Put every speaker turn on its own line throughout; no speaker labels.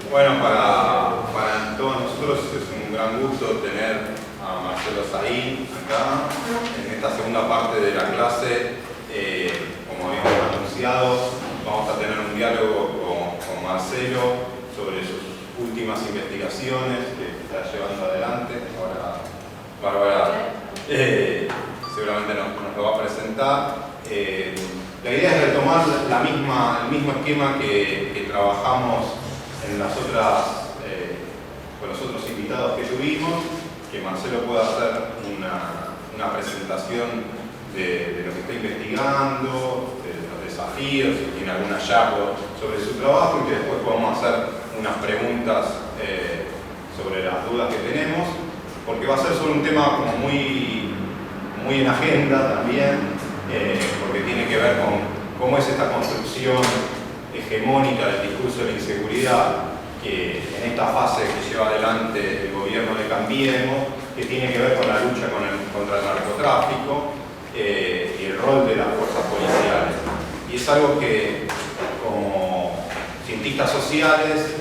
Bueno, para todos nosotros es un gran gusto tener a Marcelo Saín acá en esta segunda parte de la clase. Como habíamos anunciado, vamos a tener un diálogo con Marcelo sobre sus últimas investigaciones que está llevando adelante. Ahora Bárbara seguramente nos lo va a presentar. La idea es retomar el mismo esquema que trabajamos en las otras, con los otros invitados que tuvimos, que Marcelo pueda hacer una presentación de lo que está investigando, de los desafíos, si tiene algún hallazgo sobre su trabajo, y que después podamos hacer unas preguntas sobre las dudas que tenemos, porque va a ser sobre un tema como muy en agenda también, porque tiene que ver con cómo es esta construcción hegemónica del discurso de la inseguridad que en esta fase que lleva adelante el gobierno de Cambiemos, que tiene que ver con la lucha contra el narcotráfico y el rol de las fuerzas policiales. Y es algo que como cientistas sociales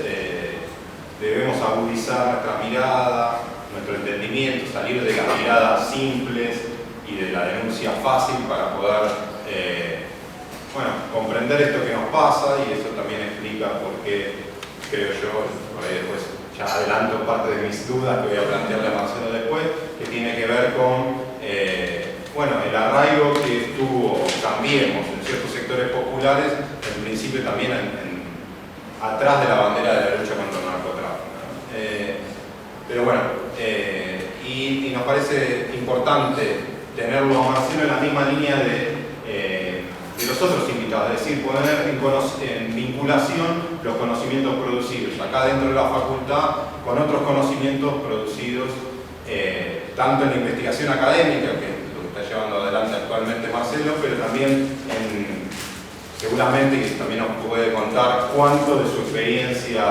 debemos agudizar nuestra mirada, nuestro entendimiento, salir de las miradas simples y de la denuncia fácil para poder comprender esto que nos pasa, y eso también explica por qué, creo yo, por ahí después ya adelanto parte de mis dudas que voy a plantearle a Marcelo después, que tiene que ver con el arraigo que tuvo Cambiemos en ciertos sectores populares, en principio también atrás de la bandera de la lucha contra el narcotráfico, ¿no? Pero bueno, y nos parece importante tenerlo a Marcelo en la misma línea de los otros invitados, es decir, poner en vinculación los conocimientos producidos acá dentro de la facultad con otros conocimientos producidos tanto en la investigación académica, que es lo que está llevando adelante actualmente Marcelo, pero también seguramente, y también nos puede contar cuánto de su experiencia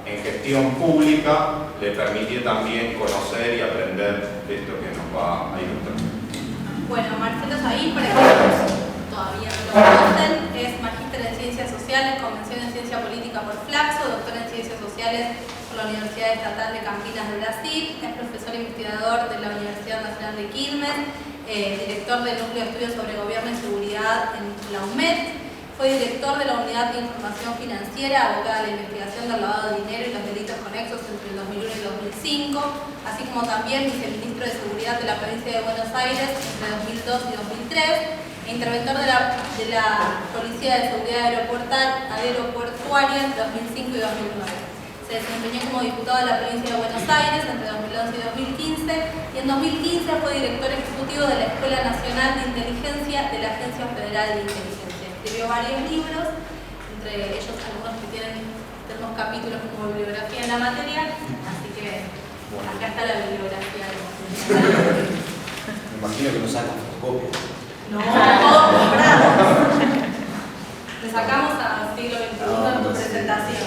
en gestión pública le permitió también conocer y aprender de esto que nos va a ilustrar.
Bueno, Marcelo Saín, para quienes todavía no lo conocen, es magíster en Ciencias Sociales, con mención en Ciencia Política por Flaxo, doctor en Ciencias Sociales por la Universidad Estatal de Campinas de Brasil, es profesor investigador de la Universidad Nacional de Quilmes, director del Núcleo de Estudios sobre Gobierno y Seguridad en la UMED, fue director de la Unidad de Información Financiera, abocada a la investigación del lavado de dinero y los delitos conexos entre el 2001 y 2005, así como también viceministro de Seguridad de la provincia de Buenos Aires entre 2002 y 2003, e interventor de la Policía de Seguridad Aeroportuaria entre 2005 y 2009. Se desempeñó como diputado de la provincia de Buenos Aires entre 2011 y 2015, y en 2015 fue director ejecutivo de la Escuela Nacional de Inteligencia de la Agencia Federal de Inteligencia. Escribió varios libros, entre ellos algunos que tienen unos capítulos como bibliografía en la materia, así que acá está la bibliografía.
Me imagino que no sacan fotocopias.
No, todos comprados. Le sacamos a siglo XXI en tu presentación.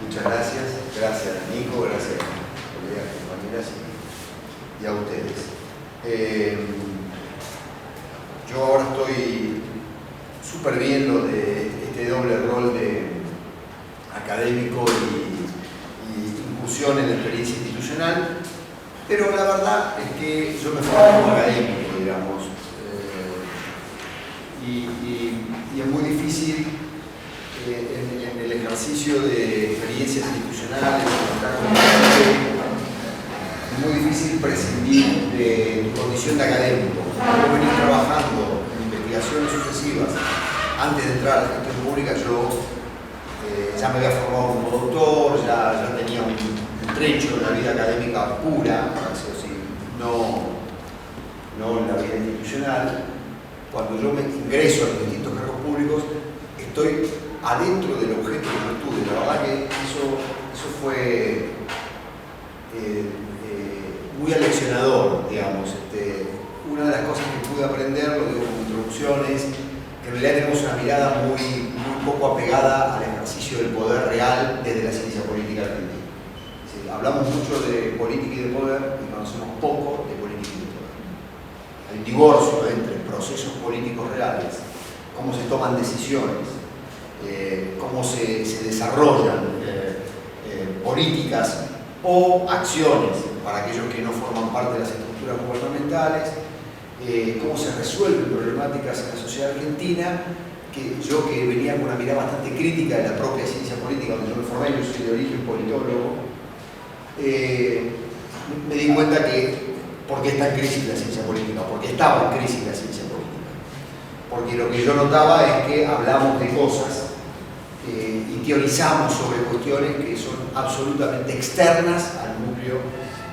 Muchas gracias. Gracias, Nico. Gracias, colegas, compañeras y a ustedes. Yo ahora estoy súper bien lo de este doble rol de académico y incursión en la experiencia institucional, pero la verdad es que yo me formo como académico, digamos, y es muy difícil en el ejercicio de experiencias institucionales, es muy difícil prescindir de tu condición de académico. Yo venir trabajando en investigaciones sucesivas. Antes de entrar a la gestión pública yo ya me había formado como doctor, ya tenía un trecho en la vida académica pura, no en la vida institucional. Cuando yo me ingreso a los distintos cargos públicos, estoy adentro del objeto de mi estudio. La verdad que eso fue muy aleccionador, digamos. Una de las cosas que pude aprender, lo digo como introducción, es que en realidad tenemos una mirada muy poco apegada al ejercicio del poder real desde la ciencia política argentina. Es decir, hablamos mucho de política y de poder y conocemos poco de política y de poder. El divorcio entre procesos políticos reales, cómo se toman decisiones, cómo se desarrollan políticas o acciones para aquellos que no forman parte de las estructuras gubernamentales, cómo se resuelven problemáticas en la sociedad argentina, que yo que venía con una mirada bastante crítica de la propia ciencia política, donde yo me formé, yo soy de origen politólogo, me di cuenta que ¿por qué está en crisis la ciencia política? Porque estaba en crisis la ciencia política. Porque lo que yo notaba es que hablamos de cosas y teorizamos sobre cuestiones que son absolutamente externas al núcleo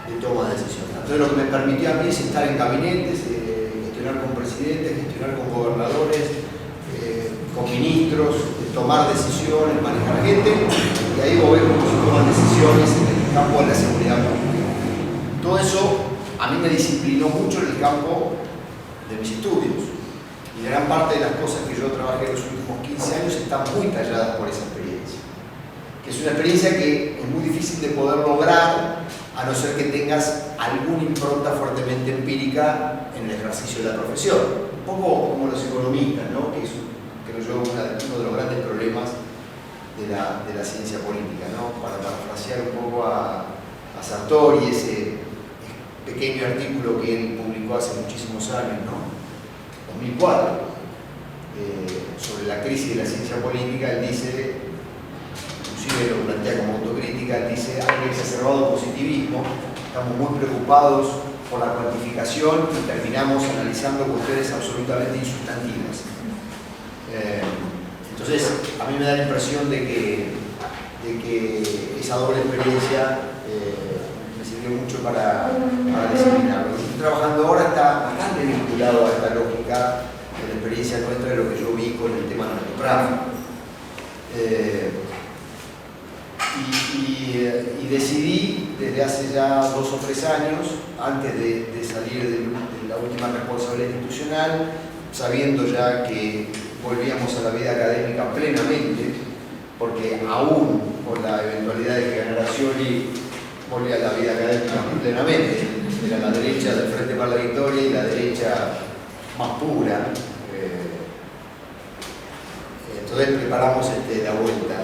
de toma de decisiones. Entonces lo que me permitió a mí es estar en gabinetes, gestionar con presidentes, gestionar con gobernadores, con ministros, tomar decisiones, manejar gente, y ahí vos ves cómo se toman decisiones en el campo de la seguridad pública. Todo eso a mí me disciplinó mucho en el campo de mis estudios. Y gran parte de las cosas que yo trabajé en los últimos 15 años están muy talladas por esa experiencia. Que es una experiencia que es muy difícil de poder lograr a no ser que tengas alguna impronta fuertemente empírica en el ejercicio de la profesión. Un poco como los economistas, ¿no? Que es creo yo uno de los grandes problemas de la ciencia política, ¿no? Para parafrasear un poco a Sartori, ese pequeño artículo que él publicó hace muchísimos años, ¿no? 2004, sobre la crisis de la ciencia política. Él dice, inclusive lo plantea como autocrítica, él dice: hay un exacerbado positivismo, estamos muy preocupados por la cuantificación y terminamos analizando cuestiones absolutamente insustantivas. Entonces, a mí me da la impresión de que esa doble experiencia me sirvió mucho para disciplinarlo. Lo que estoy trabajando ahora está bastante vinculado a esta lógica de la experiencia nuestra, de lo que yo vi con el tema narcotráfico. Y decidí desde hace ya 2 o 3 años, antes de salir de la última responsabilidad institucional, sabiendo ya que volvíamos a la vida académica plenamente, porque aún por la eventualidad de que ganara Scioli, volví a la vida académica plenamente. Era la derecha del Frente para la Victoria y la derecha más pura. Entonces preparamos la vuelta.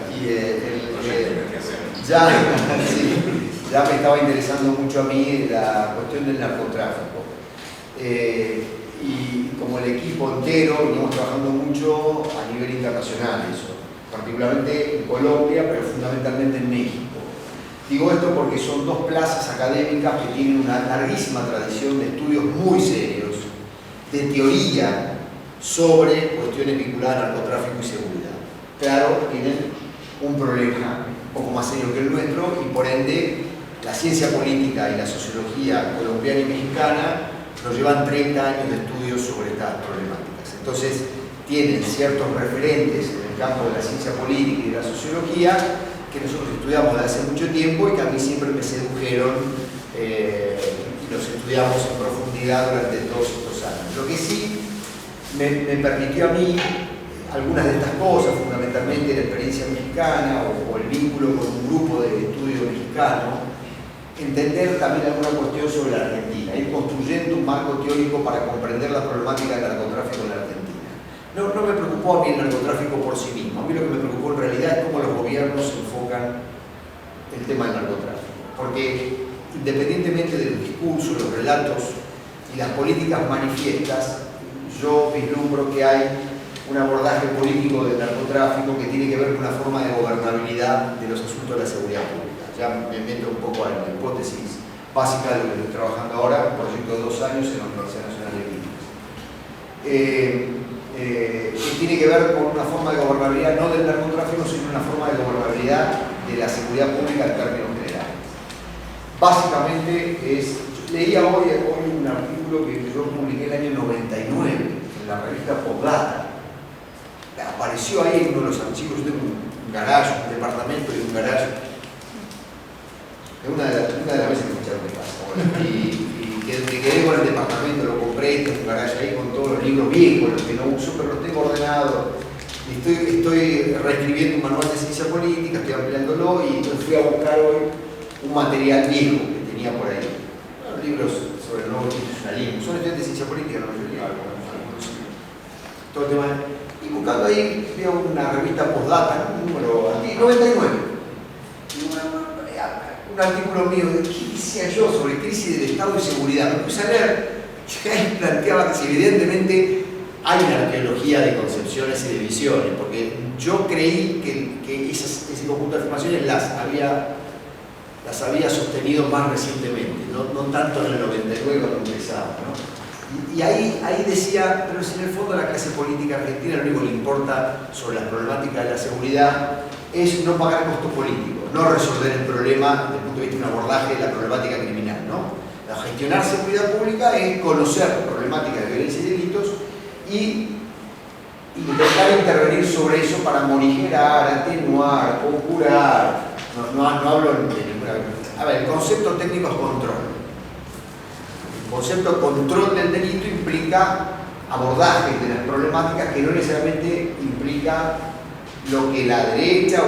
Ya me estaba interesando mucho a mí la cuestión del narcotráfico. Y como el equipo entero venimos trabajando mucho a nivel internacional, eso, particularmente en Colombia, pero fundamentalmente en México. Digo esto porque son 2 plazas académicas que tienen una larguísima tradición de estudios muy serios, de teoría sobre cuestiones vinculadas al narcotráfico y seguridad. Claro, tienen un problema un poco más serio que el nuestro y por ende la ciencia política y la sociología colombiana y mexicana nos llevan 30 años de estudios sobre estas problemáticas. Entonces, tienen ciertos referentes en el campo de la ciencia política y de la sociología que nosotros estudiamos desde hace mucho tiempo y que a mí siempre me sedujeron y los estudiamos en profundidad durante todos estos años. Lo que sí me permitió a mí algunas de estas cosas, fundamentalmente la experiencia mexicana o el vínculo con un grupo de estudio mexicano, entender también alguna cuestión sobre la Argentina, ir construyendo un marco teórico para comprender la problemática del narcotráfico en la Argentina. No me preocupó a mí el narcotráfico por sí mismo, a mí lo que me preocupó en realidad es cómo los gobiernos enfocan el tema del narcotráfico. Porque independientemente del discurso, los relatos y las políticas manifiestas, yo vislumbro que hay un abordaje político del narcotráfico que tiene que ver con una forma de gobernabilidad de los asuntos de la seguridad pública. Ya me meto un poco en la hipótesis básica de lo que estoy trabajando ahora, un proyecto de 2 años en la Universidad Nacional de Quilmes. Que tiene que ver con una forma de gobernabilidad no del narcotráfico, sino una forma de gobernabilidad de la seguridad pública en términos generales. Básicamente leía hoy un artículo que yo publiqué el año 99 en la revista Postdata. Apareció ahí en uno de los archivos de un garage, un departamento y un garage. Una de las veces que me echaron de casa. Y me quedé con el departamento, lo compré, tengo un garage ahí con todos los libros viejos, los que no uso, pero los tengo ordenados. Estoy reescribiendo un manual de ciencia política, estoy ampliándolo y entonces fui a buscar hoy un material viejo que tenía por ahí. Los libros sobre el nuevo institucionalismo. Son estudiantes de ciencia política, no me olvidé algunos. Todo el tema. Y buscando ahí, vi una revista Postdata, un número 99. Y artículo mío de qué decía yo sobre crisis del Estado y seguridad. Me puse a leer y ahí planteaba que evidentemente hay una arqueología de concepciones y de visiones, porque yo creí que ese conjunto de afirmaciones las había sostenido más recientemente, no tanto en el 99 cuando empezaba, ¿no? Y ahí decía, pero si en el fondo a la clase política argentina lo único que le importa sobre las problemáticas de la seguridad es no pagar costos políticos, no resolver el problema desde el punto de vista de un abordaje de la problemática criminal, ¿no? Gestionar seguridad pública es conocer problemáticas de violencia y delitos y intentar intervenir sobre eso para morigerar, atenuar, conjurar. No hablo de ninguna... A ver, el concepto técnico es control. El concepto control del delito implica abordaje de las problemáticas que no necesariamente implica lo que la derecha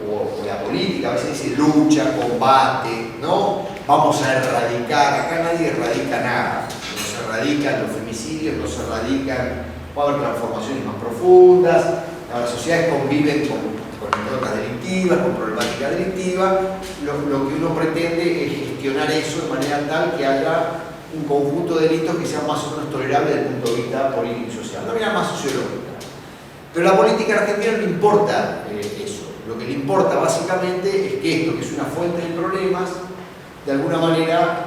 o la política a veces dice lucha, combate, ¿no? Vamos a erradicar, acá nadie erradica nada, no se erradican los femicidios, no se erradican, va a haber transformaciones más profundas, las sociedades conviven con improntas delictivas, con problemática delictiva, lo que uno pretende es gestionar eso de manera tal que haya un conjunto de delitos que sean más o menos tolerables desde el punto de vista político y social, de manera más sociológica. Pero a la política argentina no le importa eso, lo que le importa básicamente es que esto, que es una fuente de problemas, de alguna manera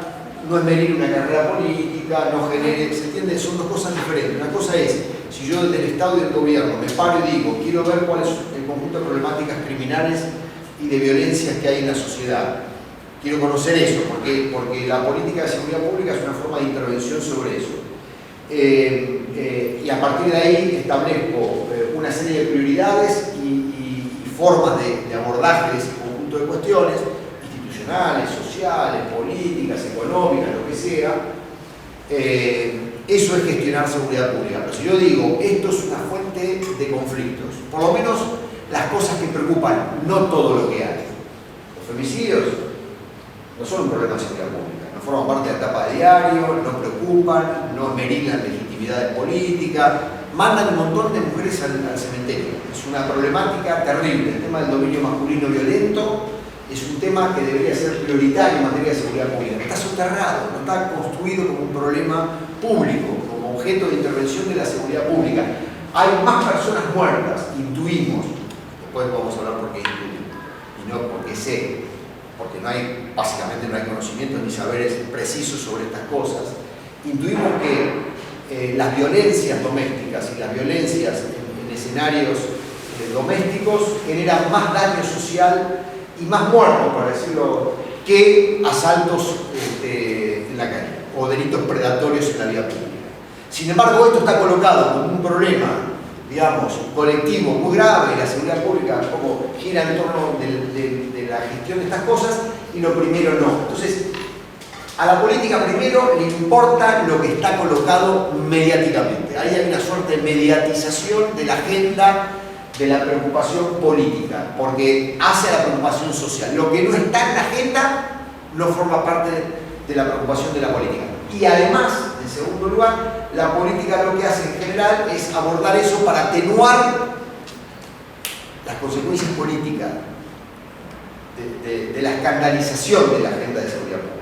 no es medir una carrera política, no genere, ¿se entiende? Son dos cosas diferentes. Una cosa es, si yo desde el Estado y del gobierno me paro y digo, quiero ver cuál es el conjunto de problemáticas criminales y de violencias que hay en la sociedad. Quiero conocer eso, porque la política de seguridad pública es una forma de intervención sobre eso. Y a partir de ahí establezco una serie de prioridades y formas de abordaje de ese conjunto de cuestiones, institucionales, sociales, políticas, económicas, lo que sea. Eso es gestionar seguridad pública. Pero si yo digo, esto es una fuente de conflictos, por lo menos las cosas que preocupan, no todo lo que hay. Los femicidios no son un problema de seguridad pública, no forman parte de la etapa de diario, no preocupan, no meritan legitimidades políticas, mandan un montón de mujeres al cementerio. Es una problemática terrible. El tema del dominio masculino violento es un tema que debería ser prioritario en materia de seguridad pública. Está soterrado, no está construido como un problema público, como objeto de intervención de la seguridad pública. Hay más personas muertas, intuimos, después vamos a hablar por qué intuimos, y no porque sé, porque básicamente no hay conocimientos ni saberes precisos sobre estas cosas. Intuimos que las violencias domésticas y las violencias en escenarios domésticos generan más daño social y más muertos, para decirlo, que asaltos en la calle o delitos predatorios en la vía pública. Sin embargo, esto está colocado como un problema, digamos, colectivo muy grave, y la seguridad pública como gira en torno de la gestión de estas cosas, y lo primero no. Entonces, a la política primero le importa lo que está colocado mediáticamente. Ahí hay una suerte de mediatización de la agenda de la preocupación política, porque hace a la preocupación social. Lo que no está en la agenda no forma parte de la preocupación de la política. Y además, en segundo lugar, la política lo que hace en general es abordar eso para atenuar las consecuencias políticas de la escandalización de la agenda de seguridad pública.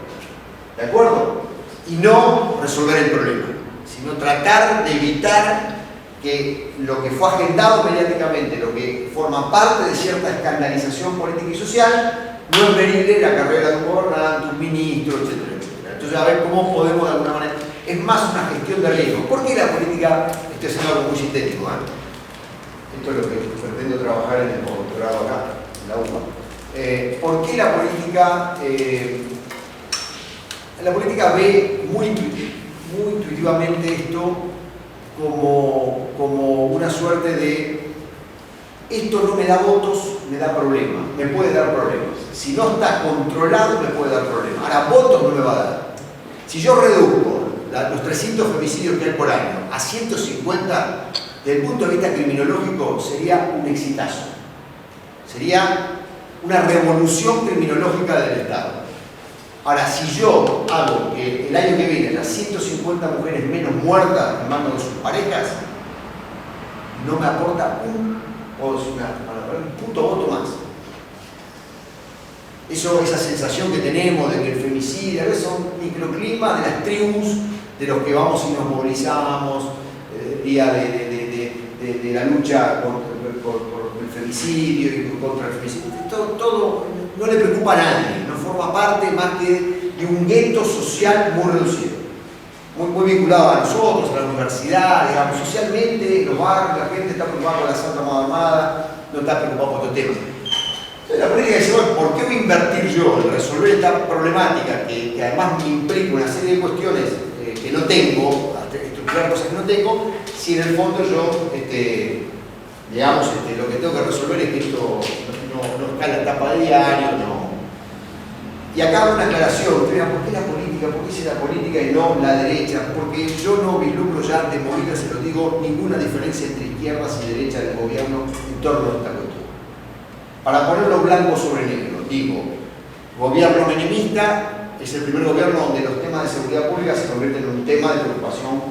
¿De acuerdo? Y no resolver el problema, sino tratar de evitar que lo que fue agendado mediáticamente, lo que forma parte de cierta escandalización política y social, no es venirle la carrera de un gobernante, un ministro, etcétera, etcétera. Entonces, a ver cómo podemos de alguna manera... Es más una gestión de riesgo. ¿Por qué la política? Estoy haciendo algo muy sintético, ¿eh? Esto es lo que pretendo trabajar en el doctorado acá, en la UBA. ¿Por qué la política... la política ve muy intuitivamente esto como una suerte de esto no me da votos, me da problemas, me puede dar problemas. Si no está controlado, me puede dar problemas. Ahora, votos no me va a dar. Si yo reduzco los 300 femicidios que hay por año a 150, desde el punto de vista criminológico, sería un exitazo. Sería una revolución criminológica del Estado. Ahora, si yo hago que el año que viene las 150 mujeres menos muertas en manos de sus parejas, no me aporta un puto voto más. esa sensación que tenemos de que el femicidio, son microclimas de las tribus de los que vamos y nos movilizamos el día de la lucha por el femicidio y contra el femicidio. Todo no le preocupa a nadie, no forma parte más que de un gueto social muy reducido, muy vinculado a nosotros, a la universidad, digamos, socialmente, los barrios, la gente está preocupada por la Santa Madre Armada, no está preocupada por otro tema. Entonces la política dice, bueno, ¿por qué voy a invertir yo en resolver esta problemática que además me implica una serie de cuestiones que no tengo, estructurar cosas que no tengo, si en el fondo yo, digamos, lo que tengo que resolver es que esto no cae en la tapa de diario, no. Y acá hago una aclaración, ¿por qué la política? ¿Por qué dice la política y no la derecha? Porque yo no vislumbro ya de movida, se lo digo, ninguna diferencia entre izquierdas y derecha del gobierno en torno a esta cuestión. Para ponerlo blanco sobre negro, digo, gobierno menemista es el primer gobierno donde los temas de seguridad pública se convierten en un tema de preocupación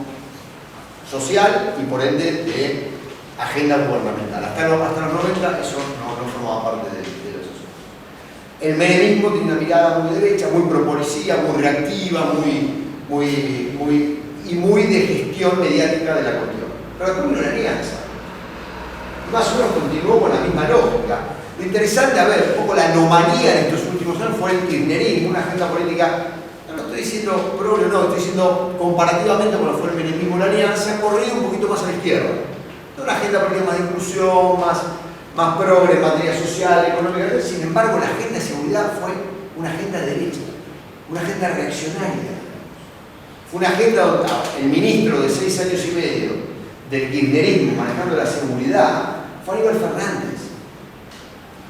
social y por ende de agenda gubernamental. Hasta los 90 eso no formaba parte de la sociedad. El menemismo tiene una mirada muy derecha, muy pro-policía, muy reactiva, muy de gestión mediática de la cuestión. Pero después vino una alianza. Más o menos continuó con la misma lógica. Lo interesante, a ver, un poco la anomalía en estos últimos años fue el kirchnerismo, una agenda política, no estoy diciendo progre, no, estoy diciendo comparativamente con lo que fue el menemismo, la alianza, corrido un poquito más a la izquierda. Una agenda política más de inclusión, más progre en materia social, económica. Sin embargo, la agenda de seguridad fue una agenda de derecha, una agenda reaccionaria. Fue una agenda donde el ministro de 6 años y medio del kirchnerismo manejando la seguridad fue Aníbal Fernández.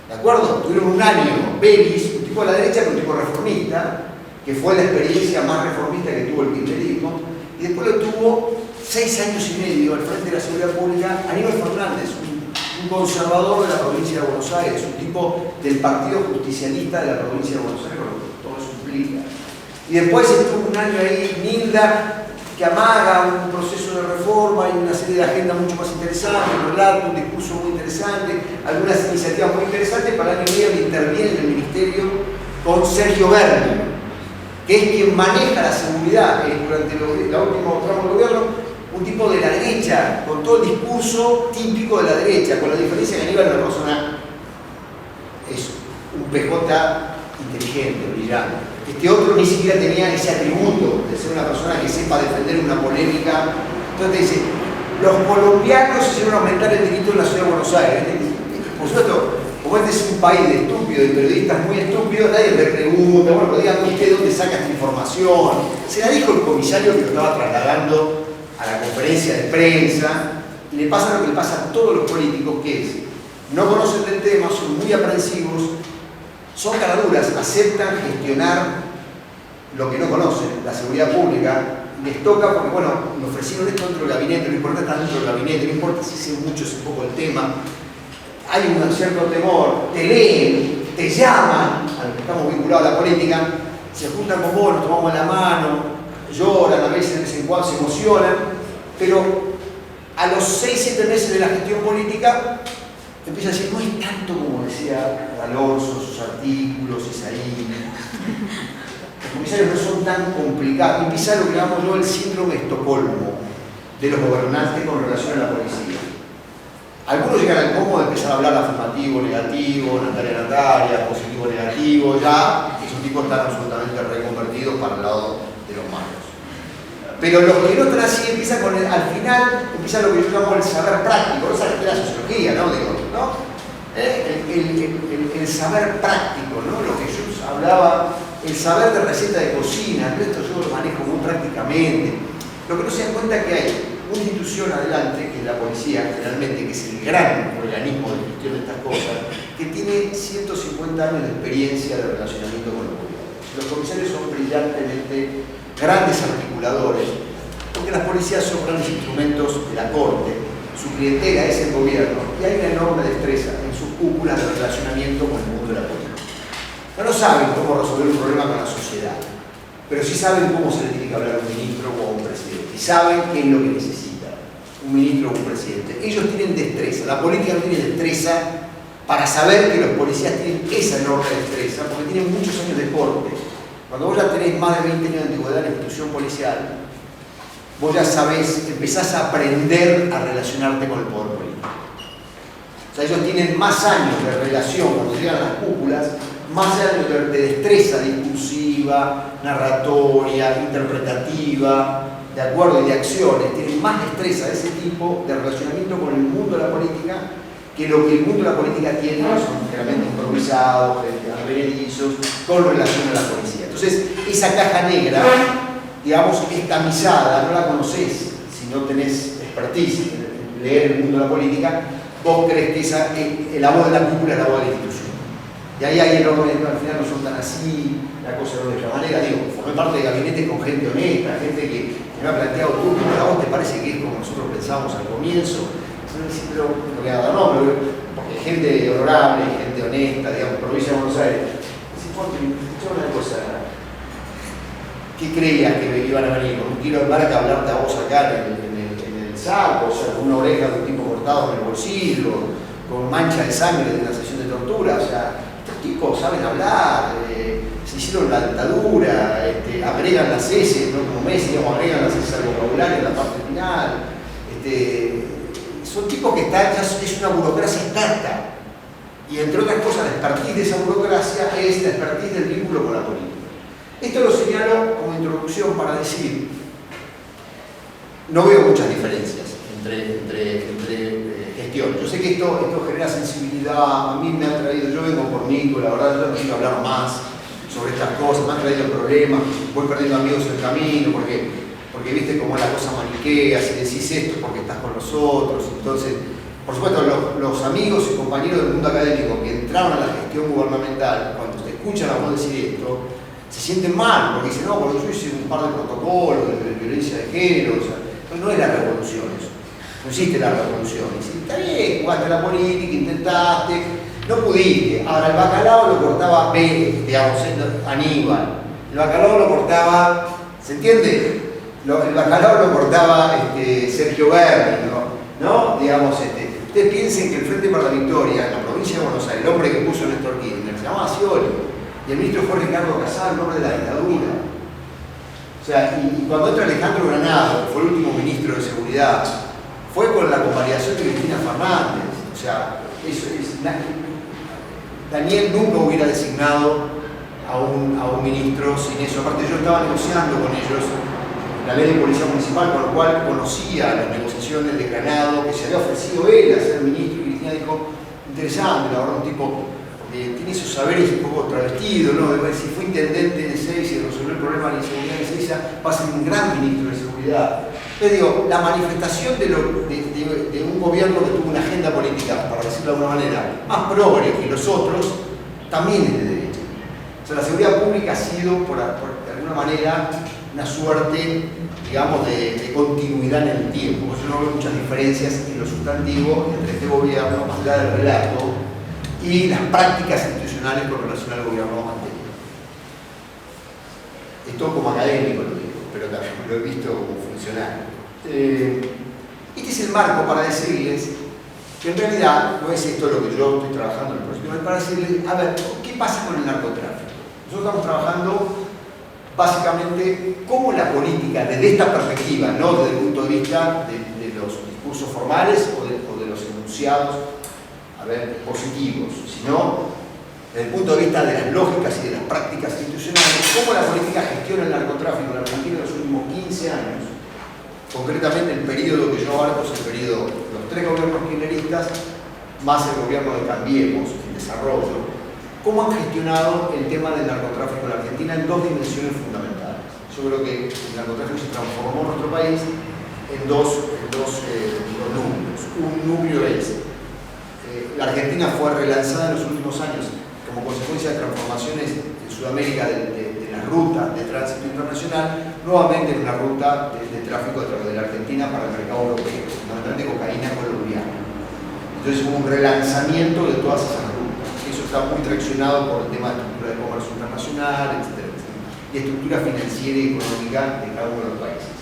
¿De acuerdo? Tuvieron un año, Belis, un tipo de la derecha, pero un tipo reformista, que fue la experiencia más reformista que tuvo el kirchnerismo, y después lo tuvo 6 años y medio al frente de la seguridad pública Aníbal Fernández, un conservador de la provincia de Buenos Aires, un tipo del Partido Justicialista de la provincia de Buenos Aires, con lo que todo eso implica. Y después estuvo un año ahí Nilda, que amaga un proceso de reforma y una serie de agendas mucho más interesantes, un relato, un discurso muy interesante, algunas iniciativas muy interesantes. Para el año y medio que interviene en el ministerio con Sergio Berni, que es quien maneja la seguridad durante el último tramo del gobierno, un tipo de la derecha, con todo el discurso típico de la derecha, con la diferencia que Aníbal es una persona, un PJ inteligente, brillante. Este otro ni siquiera tenía ese atributo de ser una persona que sepa defender una polémica. Entonces dice, los colombianos hicieron aumentar el delito en la ciudad de Buenos Aires. Por supuesto, como este es un país de estúpidos y periodistas muy estúpidos, nadie le pregunta, bueno, díganme usted dónde saca esta información. Se la dijo el comisario que lo estaba trasladando a la conferencia de prensa, y le pasa lo que le pasa a todos los políticos, que es, no conocen del tema, son muy aprensivos, son caraduras, aceptan gestionar lo que no conocen, la seguridad pública, les toca porque, bueno, me ofrecieron esto dentro del gabinete, no importa estar dentro del gabinete, no importa si sé mucho, sé poco el tema, hay un cierto temor, te leen, te llaman, a los que estamos vinculados a la política, se juntan con vos, nos tomamos la mano, lloran, a veces de vez en cuando se emocionan, pero a los 6-7 meses de la gestión política empieza a decir, no es tanto como decía Alonso, sus artículos, Isaí. Los comisarios no son tan complicados. Empieza lo que llamo yo el síndrome de Estocolmo de los gobernantes con relación a la policía. Algunos llegan al cómodo de empezar a hablar afirmativo, negativo, Natalia, positivo, negativo, ya esos tipos están absolutamente reconvertidos para el lado de los malos. Pero los que no están así empiezan con al final empieza lo que yo llamo el saber práctico, esa es la sociología, ¿no? Digo, ¿no? El saber práctico, ¿no? Lo que yo hablaba, el saber de receta de cocina, esto yo lo manejo muy prácticamente. Lo que no se dan cuenta es que hay una institución adelante, que es la policía, generalmente, que es el gran organismo de gestión de estas cosas, que tiene 150 años de experiencia de relacionamiento con los gobiernos. Los comisarios son brillantemente grandes articuladores, porque las policías son grandes instrumentos de la corte, su clientela es el gobierno, y hay una enorme destreza en sus cúpulas de relacionamiento con el mundo de la política. No saben cómo resolver un problema con la sociedad, pero sí saben cómo se le tiene que hablar a un ministro o a un presidente, y saben qué es lo que necesita un ministro o un presidente. Ellos tienen destreza, la política no tiene destreza para saber que los policías tienen esa enorme destreza, porque tienen muchos años de corte. Cuando vos ya tenés más de 20 años de antigüedad en la institución policial, vos ya sabés, empezás a aprender a relacionarte con el poder político. O sea, ellos tienen más años de relación cuando llegan a las cúpulas, más años de destreza discursiva, narratoria, interpretativa, de acuerdo, y de acciones. Tienen más destreza de ese tipo de relacionamiento con el mundo de la política que lo que el mundo de la política tiene, son generalmente improvisados, advenedizos, con relación a la policía. Entonces, esa caja negra, digamos, es tamizada, no la conocés si no tenés expertise en leer el mundo de la política, vos crees que la voz de la cúpula es la voz de la institución. Y ahí hay enormes, al final no son tan así, la cosa no es de otra manera. Digo, formé parte de gabinetes con gente honesta, gente que me ha planteado tú, ¿a vos te parece que es como nosotros pensábamos al comienzo? Pero no voy a dar nombre, porque hay gente honorable, gente honesta, digamos, provincia de Buenos Aires. Escuchame una cosa, ¿qué creías que iban a venir? ¿Con un tiro de marca a hablarte a vos acá en el saco? O sea, con una oreja de un tipo cortado en el bolsillo, con mancha de sangre de una sesión de tortura. O sea, estos tipos saben hablar, se hicieron la dictadura, agregan las heces, no como Messi, digamos, agregan las heces al vocabulario en la parte final. Son tipos que ya es una burocracia experta. Y entre otras cosas, la expertise de esa burocracia es la expertise del vínculo con la política. Esto lo señalo como introducción para decir, no veo muchas diferencias entre gestiones. Yo sé que esto genera sensibilidad, a mí me ha traído, yo vengo por Nico, la verdad yo no quiero hablar más sobre estas cosas, me han traído problemas, voy perdiendo amigos en el camino, porque viste cómo es la cosa maniquea, si decís esto porque estás con nosotros. Entonces, por supuesto, los amigos y compañeros del mundo académico que entraron a la gestión gubernamental, cuando te escuchan a vos decir esto, se sienten mal, porque dicen, no, porque yo hice un par de protocolos de violencia de género, o sea, no es la revolución eso, no existe la revolución. Y está bien, jugaste la política, intentaste, no pudiste. Ahora, el bacalao lo cortaba digamos, Aníbal, el bacalao lo cortaba, ¿se entiende? El bacalao lo cortaba Sergio Berni, ¿no? Digamos, ustedes piensen que el Frente para la Victoria, en la provincia de Buenos Aires, el hombre que puso Néstor Kirchner, se llamaba Scioli, y el ministro fue Ricardo Casal, el hombre de la dictadura. O sea, y cuando entra Alejandro Granado, que fue el último ministro de Seguridad, fue con la convalidación de Cristina Fernández. O sea, Daniel nunca hubiera designado a un ministro sin eso. Aparte, yo estaba negociando con ellos la ley de policía municipal, con lo cual conocía las negociaciones de Granado, que se había ofrecido él a ser ministro, y Cristina dijo, interesante, la verdad, un tipo tiene esos saberes un poco travestidos, ¿no? Si fue intendente de Ezeiza y resolvió el problema de la inseguridad de Ezeiza, va a ser un gran ministro de seguridad. Entonces digo, la manifestación de un gobierno que tuvo una agenda política, para decirlo de alguna manera, más progre que los otros, también es de derecha. O sea, la seguridad pública ha sido, por de alguna manera, una suerte, digamos, de continuidad en el tiempo. Yo no veo muchas diferencias en lo sustantivo entre este gobierno, más allá del relato, y las prácticas institucionales con relación al gobierno anterior. Esto como académico lo digo, pero también lo he visto como funcionario. Este es el marco para decirles que en realidad no es esto lo que yo estoy trabajando en el proyecto, es para decirles, a ver, ¿qué pasa con el narcotráfico? Nosotros estamos trabajando básicamente cómo la política, desde esta perspectiva, no desde el punto de vista de los discursos formales o de los enunciados positivos, sino desde el punto de vista de las lógicas y de las prácticas institucionales, cómo la política gestiona el narcotráfico en la Argentina en los últimos 15 años, concretamente el periodo que yo abarco es el periodo de los 3 gobiernos kirchneristas, más el gobierno de Cambiemos, en desarrollo, cómo han gestionado el tema del narcotráfico en la Argentina en 2 dimensiones fundamentales. Yo creo que el narcotráfico se transformó en nuestro país en dos núcleos. Un núcleo es la Argentina fue relanzada en los últimos años como consecuencia de transformaciones en Sudamérica de la ruta de tránsito internacional, nuevamente en una ruta de tráfico a través de la Argentina para el mercado europeo, fundamentalmente cocaína colombiana. Entonces hubo un relanzamiento de todas esas rutas. Eso está muy traccionado por el tema de estructura de comercio internacional, etcétera, y estructura financiera y económica de cada uno de los países.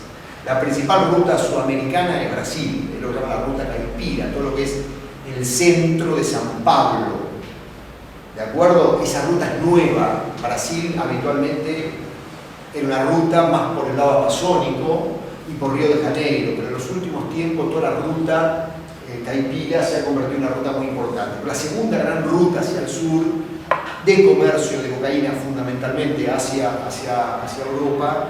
La principal ruta sudamericana es Brasil, es lo que llama la ruta Caipira, todo lo que es el centro de San Pablo. ¿De acuerdo? Esa ruta es nueva. Brasil habitualmente era una ruta más por el lado amazónico y por Río de Janeiro, pero en los últimos tiempos toda la ruta caipira se ha convertido en una ruta muy importante. Pero la segunda gran ruta hacia el sur de comercio de cocaína, fundamentalmente hacia Europa,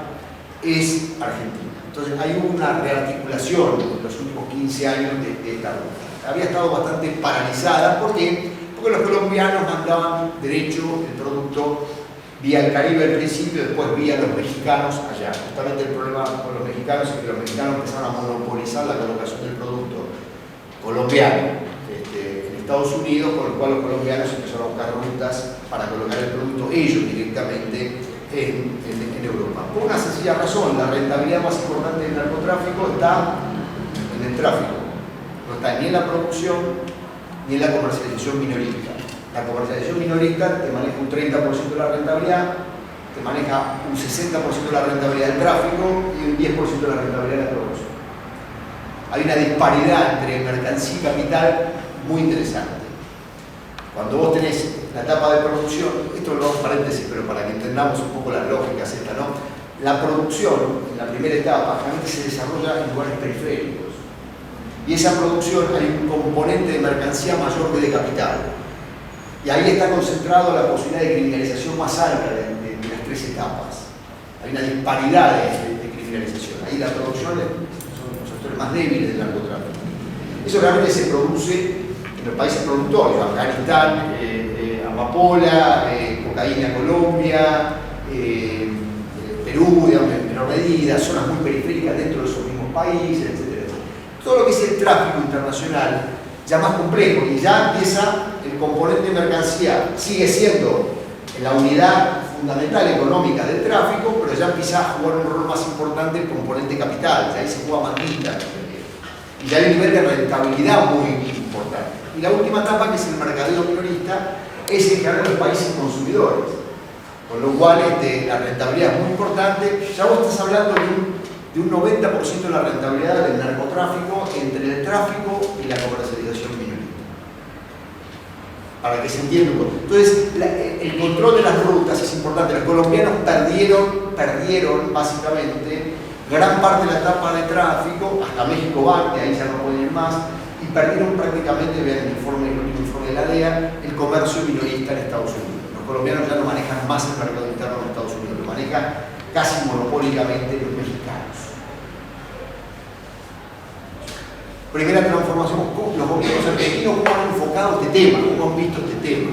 es Argentina. Entonces hay una rearticulación en los últimos 15 años de esta ruta. Había estado bastante paralizada. ¿Por qué? Porque los colombianos mandaban derecho el producto vía el Caribe al principio, después vía los mexicanos allá. Justamente el problema con los mexicanos es que los mexicanos empezaron a monopolizar la colocación del producto colombiano en Estados Unidos, con lo cual los colombianos empezaron a buscar rutas para colocar el producto ellos directamente en Europa. Por una sencilla razón, la rentabilidad más importante del narcotráfico está en el tráfico. No está ni en la producción ni en la comercialización minorista. La comercialización minorista te maneja un 30% de la rentabilidad, te maneja un 60% de la rentabilidad del tráfico y un 10% de la rentabilidad de la producción. Hay una disparidad entre mercancía y capital muy interesante. Cuando vos tenés la etapa de producción, esto lo hago en paréntesis, pero para que entendamos un poco las lógicas esta, ¿no? La producción, en la primera etapa, generalmente se desarrolla en lugares periféricos. Y esa producción hay un componente de mercancía mayor que de capital. Y ahí está concentrado la posibilidad de criminalización más alta de las tres etapas. Hay una disparidad de criminalización. Ahí la producción son los sectores más débiles del narcotráfico. Eso realmente se produce en los países productores, Afganistán, amapola, cocaína Colombia, Perú, digamos, en menor medida, zonas muy periféricas dentro de esos mismos países, etc. Todo lo que es el tráfico internacional ya más complejo y ya empieza el componente de mercancía, sigue siendo la unidad fundamental económica del tráfico, pero ya empieza a jugar un rol más importante el componente capital, ya ahí se juega mandita y ya hay un nivel de rentabilidad muy importante. Y la última etapa, que es el mercadeo minorista, es en general los países consumidores, con lo cual la rentabilidad es muy importante. Ya vos estás hablando de un 90% de la rentabilidad del narcotráfico entre el tráfico y la comercialización minorista. Para que se entienda un poco. Entonces, el control de las rutas es importante. Los colombianos perdieron básicamente gran parte de la etapa de tráfico, hasta México van, de ahí ya no pueden ir más, y perdieron prácticamente, vean el último informe de la DEA, el comercio minorista en Estados Unidos. Los colombianos ya no manejan más el mercado interno en Estados Unidos, lo manejan casi monopólicamente los mexicanos. Primera transformación, los gobiernos argentinos cómo han enfocado este tema, cómo han visto este tema.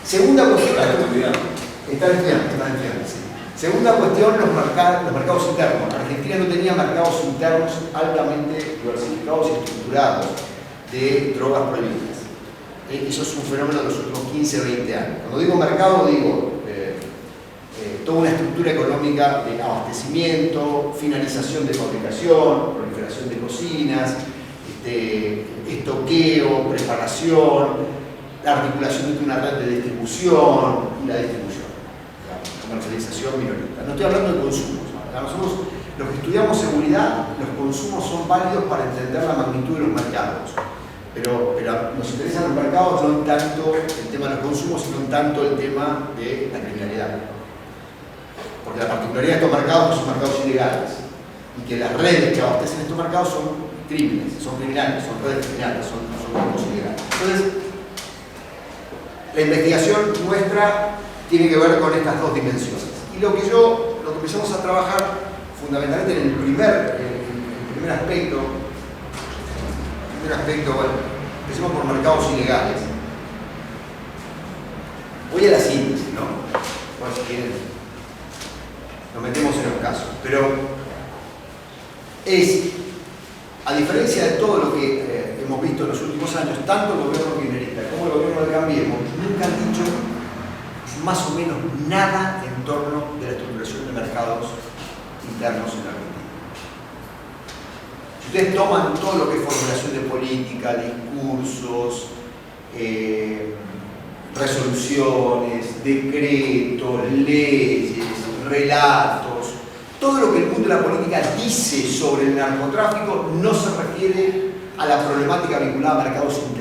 Segunda cuestión, están estudiando, sí. Segunda cuestión, los mercados internos. Argentina no tenía mercados internos altamente diversificados y estructurados de drogas prohibidas. Eso es un fenómeno de los últimos 15 o 20 años. Cuando digo mercado, digo toda una estructura económica de abastecimiento, finalización de fabricación, proliferación de cocinas, estoqueo, preparación, la articulación de una red de distribución y la distribución, la comercialización minorista. No estoy hablando de consumos. Nosotros, los que estudiamos seguridad, los consumos son válidos para entender la magnitud de los mercados. Pero nos interesan los mercados no tanto el tema de los consumos, sino tanto el tema de la criminalidad. Porque la particularidad de estos mercados son mercados ilegales y que las redes que abastecen estos mercados son crímenes, son criminales, son redes criminales, son grupos ilegales. Entonces, la investigación nuestra tiene que ver con estas dos dimensiones. Y lo que empezamos a trabajar fundamentalmente en el primer aspecto, bueno, empecemos por mercados ilegales. Voy a la síntesis, ¿no? Bueno, si quieren, nos metemos en los casos. Pero a diferencia de todo lo que hemos visto en los últimos años, tanto el gobierno kirchnerista como el gobierno de Cambiemos nunca han dicho más o menos nada en torno de la estructuración de mercados internos en Argentina. Si ustedes toman todo lo que es formulación de política, discursos, resoluciones, decretos, leyes, relatos, todo lo que el mundo de la política dice sobre el narcotráfico no se refiere a la problemática vinculada a mercados internos.